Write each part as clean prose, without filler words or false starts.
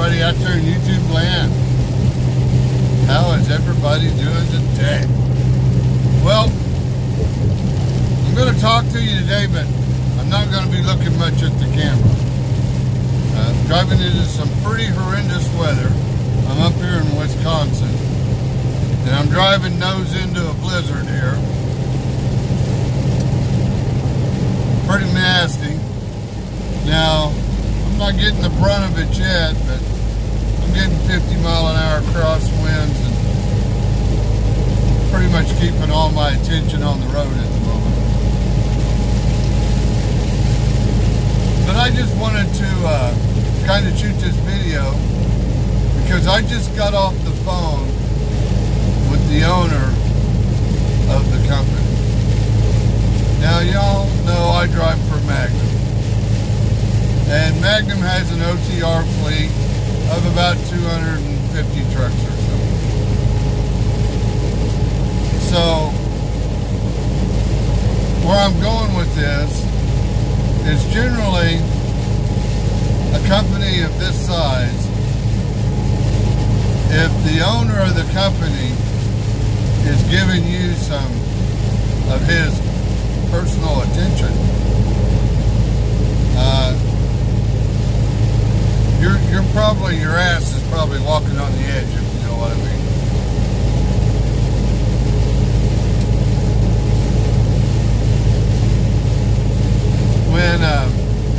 everybody out there in YouTube land. How is everybody doing today? Well, I'm going to talk to you today, but I'm not going to be looking much at the camera. Driving into some pretty horrendous weather. I'm up here in Wisconsin, and I'm driving nose into a blizzard here. Pretty nasty. Now, I'm not getting the brunt of it yet, but I'm getting 50-mile-an-hour crosswinds and pretty much keeping all my attention on the road at the moment. But I just wanted to kind of shoot this video because I just got off the phone with the owner of the company. Now, y'all know I drive for Magnum. And Magnum has an OTR fleet of about 250 trucks or so. So, where I'm going with this is generally a company of this size, if the owner of the company is giving you some of his personal attention, your ass is probably walking on the edge, if you know what I mean.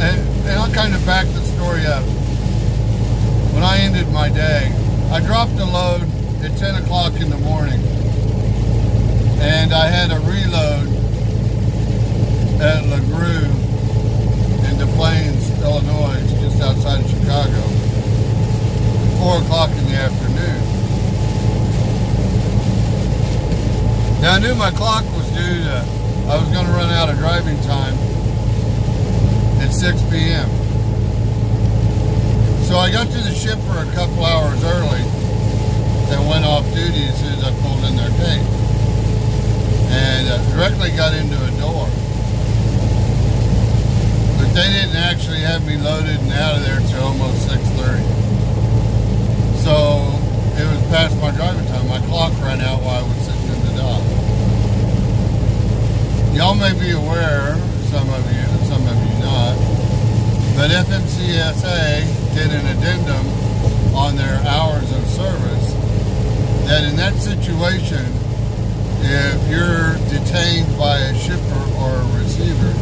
And I'll kind of back the story up. When I ended my day, I dropped a load at 10 o'clock in the morning, and I had a reload at LaGrue in Des Plaines, Illinois, just outside of Chicago, 4 o'clock in the afternoon. Now I knew my clock was due to, I was going to run out of driving time at 6 p.m. So I got to the shipper a couple hours early and went off duty as soon as I pulled in their gate. And directly got into a door. But they didn't actually have me loaded and out of there till almost 6:30. So it was past my driving time. My clock ran out while I was sitting in the dock. Y'all may be aware, some of you and some of you not, but FMCSA did an addendum on their hours of service that in that situation, if you're detained by a shipper or a receiver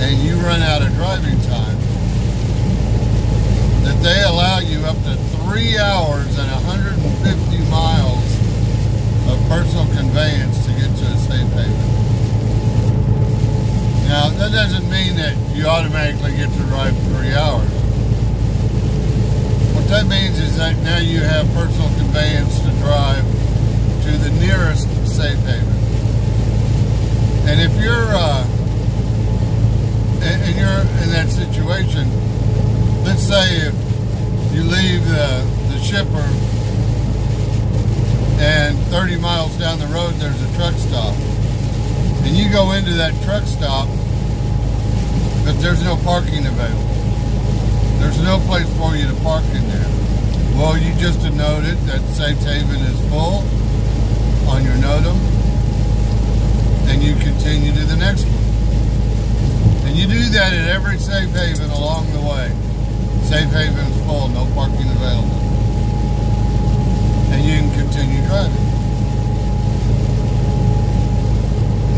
and you run out of driving time, that they allow you up to 3 hours and 150 miles of personal conveyance to get to a safe haven. Now, that doesn't mean that you automatically get to drive 3 hours. What that means is that now you have personal conveyance to drive to the nearest safe haven. And if you're in that situation, let's say if you leave the shipper and 30 miles down the road there's a truck stop, and you go into that truck stop, but there's no parking available. There's no place for you to park in there. Well, you just denoted that safe haven is full on your NOTAM, and you continue to the next one. And you do that at every safe haven along the way. Safe haven is full, no parking available. And you can continue driving.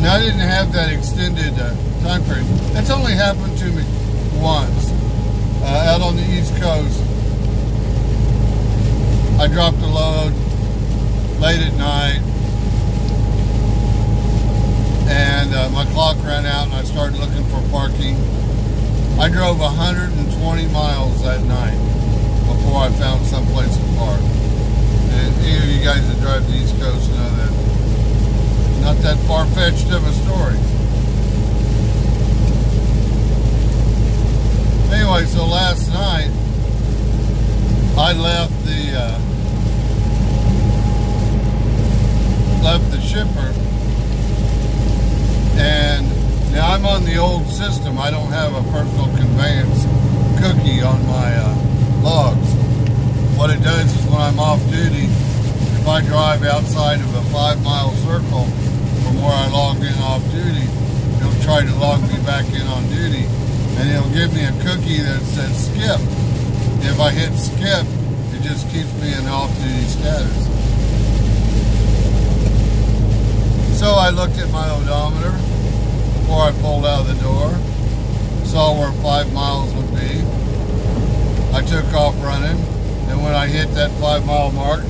Now, I didn't have that extended time period. That's only happened to me once. Out on the East Coast, I dropped a load late at night, and my clock ran out and I started looking for parking. I drove 120 miles that night before I found some place to park. And any of you guys that drive the East Coast know that not that far-fetched of a story. Anyway, so last night I left the shipper, and now I'm on the old system. I don't have a personal conveyance cookie on my logs. outside of a 5-mile circle from where I logged in off duty, he'll try to log me back in on duty, and he'll give me a cookie that says skip. If I hit skip, it just keeps me in off-duty status. So I looked at my odometer before I pulled out of the door, saw where 5 miles would be. I took off running, and when I hit that 5-mile mark,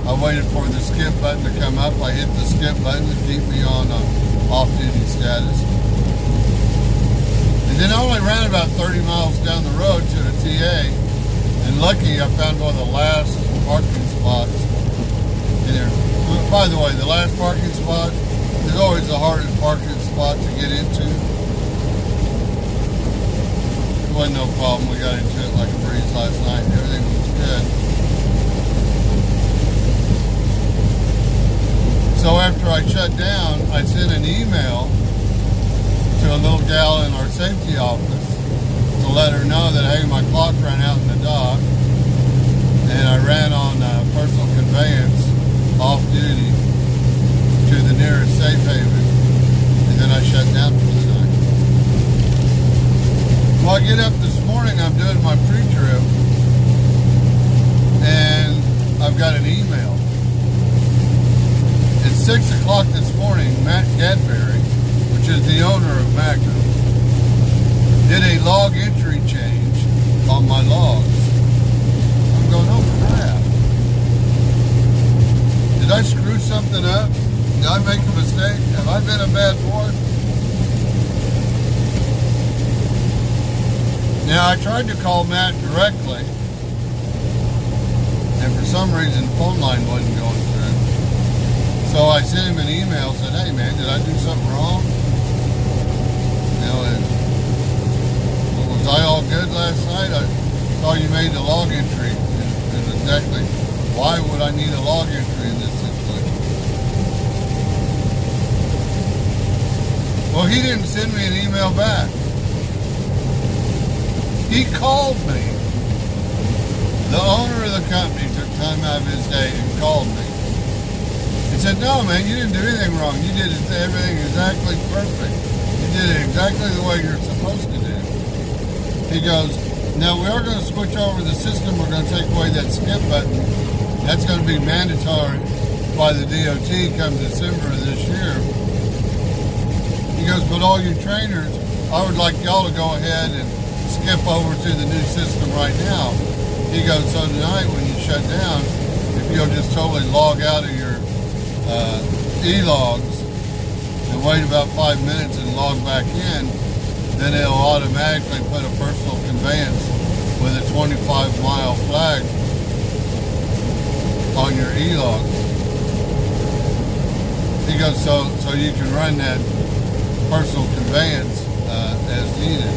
I waited for the skip button to come up. I hit the skip button to keep me on off-duty status. And then I only ran about 30 miles down the road to a TA, and lucky I found one of the last parking spots in there. By the way, the last parking spot is always the hardest parking spot to get into. It wasn't no problem. We got into it like a breeze last night and everything was good. So after I shut down, I sent an email to a little gal in our safety office to let her know that, hey, my clock ran out in the dock, and I ran on personal conveyance off duty to the nearest safe haven, and then I shut down for the night. Well, I get up this morning, I'm doing my pre-trip, and I've got an email. At 6 o'clock this morning, Matt Gadberry, which is the owner of Magnum, did a log entry change on my logs. I'm going, oh crap. Did I screw something up? Did I make a mistake? Have I been a bad boy? Now, I tried to call Matt directly, and for some reason, the phone line wasn't going through. So I sent him an email, said, hey man, did I do something wrong? You know, was I all good last night? I saw you made the log entry. And exactly, why would I need a log entry in this situation? Well, he didn't send me an email back. He called me. The owner of the company took time out of his day and called me. He said, no, man, you didn't do anything wrong. You did everything exactly perfect. You did it exactly the way you're supposed to do. He goes, now we are going to switch over the system. We're going to take away that skip button. That's going to be mandatory by the DOT come December of this year. He goes, but all you trainers, I would like y'all to go ahead and skip over to the new system right now. He goes, so tonight when you shut down, if you'll just totally log out of your e-logs and wait about 5 minutes and log back in, then it'll automatically put a personal conveyance with a 25-mile flag on your e-log. He goes, so you can run that personal conveyance as needed.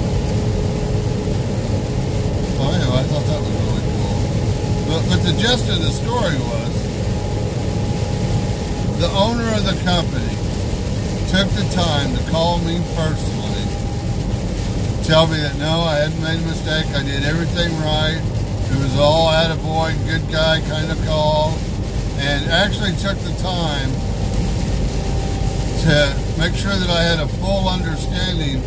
So anyway, I thought that was really cool. But the gist of the story was, the owner of the company took the time to call me personally, tell me that no, I hadn't made a mistake, I did everything right, it was all attaboy, good guy kind of call, and actually took the time to make sure that I had a full understanding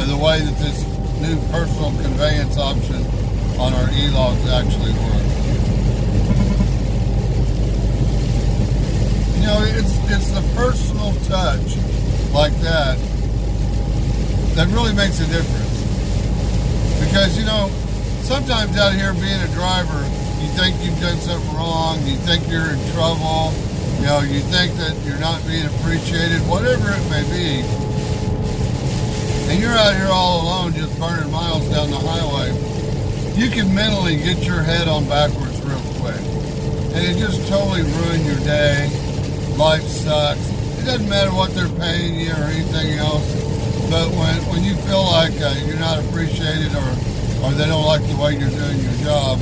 of the way that this new personal conveyance option on our e-logs actually works. You know, it's the personal touch like that that really makes a difference. Because, you know, sometimes out here being a driver, you think you've done something wrong, you think you're in trouble, you know, you think that you're not being appreciated, whatever it may be. And you're out here all alone just burning miles down the highway. You can mentally get your head on backwards real quick. And it just totally ruin your day. Life sucks. It doesn't matter what they're paying you or anything else. But when you feel like you're not appreciated or they don't like the way you're doing your job,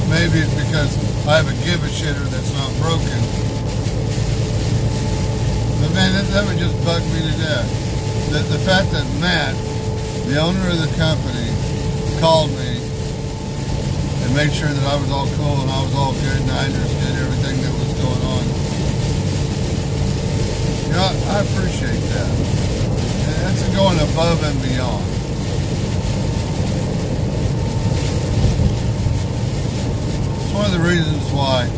maybe it's because I have a give-a-shitter that's not broken. But man, that would just bug me to death. The fact that Matt, the owner of the company, called me and made sure that I was all cool and I was all good and I understood everything that was going on. You know, I appreciate that. And that's going above and beyond. It's one of the reasons why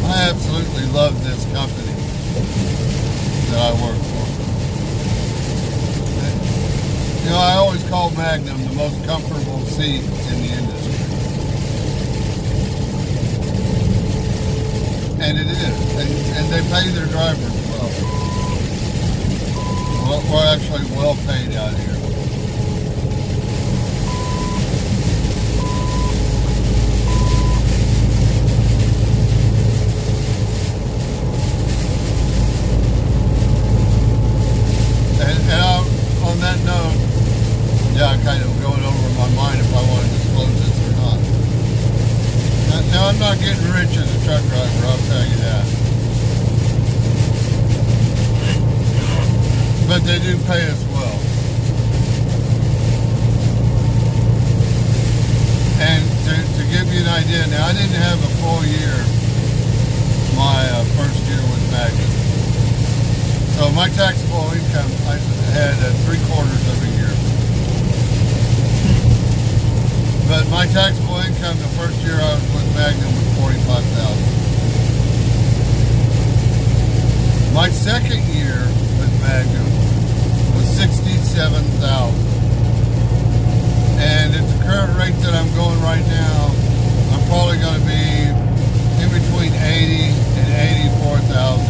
I absolutely love this company that I work for. You know, I always call Magnum the most comfortable seat in the industry. And it is. And they pay their drivers well. We're actually well paid out here. On that note, yeah, I'm kind of going over in my mind if I want to disclose this or not. Now, I'm not getting rich as a truck driver, I'll tell you that. But they do pay us well. And to give you an idea, now I didn't have a full year my first year with Magnum. So my taxable income, I had 3/4 of a year. But my taxable income the first year I was with Magnum was $45,000. My second year with Magnum was $67,000. And at the current rate that I'm going right now, I'm probably going to be in between $80,000 and $84,000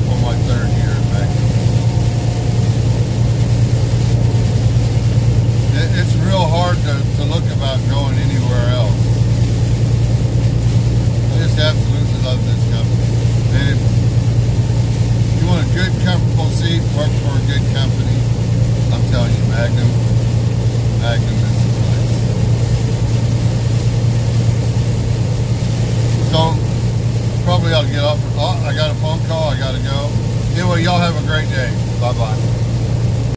for my third year. It's real hard to look about going anywhere else. I just absolutely love this company. And if you want a good, comfortable seat, work for a good company, I'm telling you, Magnum is the place. So, probably ought to get off. Oh, I got a phone call, I gotta go. Anyway, y'all have a great day. Bye-bye.